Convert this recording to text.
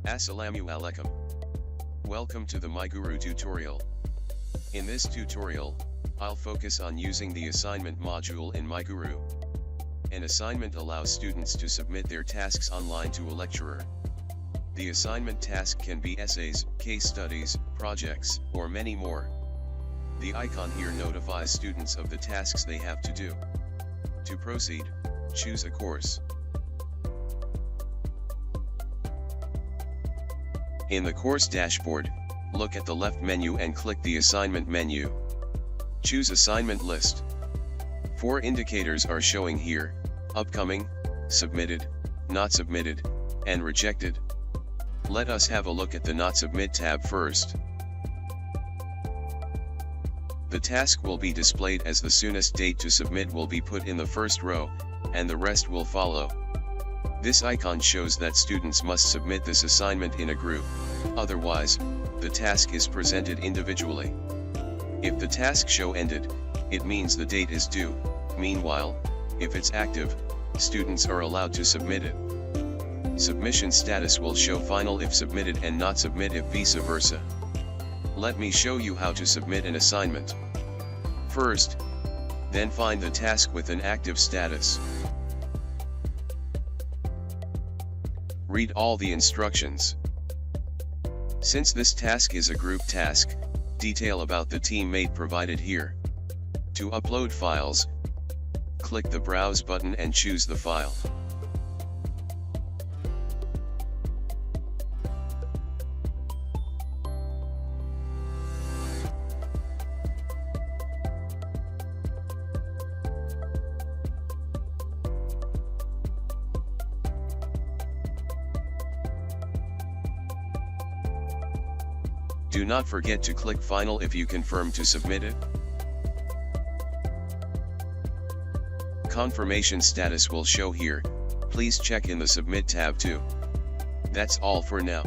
Assalamu alaikum. Welcome to the MyGuru tutorial. In this tutorial, I'll focus on using the assignment module in MyGuru. An assignment allows students to submit their tasks online to a lecturer. The assignment task can be essays, case studies, projects, or many more. The icon here notifies students of the tasks they have to do. To proceed, choose a course. In the course dashboard, look at the left menu and click the assignment menu. Choose assignment list. 4 indicators are showing here: upcoming, submitted, not submitted, and rejected. Let us have a look at the Not Submit tab first. The task will be displayed as the soonest date to submit will be put in the first row, and the rest will follow. This icon shows that students must submit this assignment in a group, otherwise, the task is presented individually. If the task show ended, it means the date is due. Meanwhile, if it's active, students are allowed to submit it. Submission status will show final if submitted and not submit if vice versa. Let me show you how to submit an assignment. First, then find the task with an active status. Read all the instructions. Since this task is a group task, detail about the teammate provided here. To upload files, click the Browse button and choose the file. Do not forget to click Final if you confirm to submit it. Confirmation status will show here. Please check in the Submit tab too. That's all for now.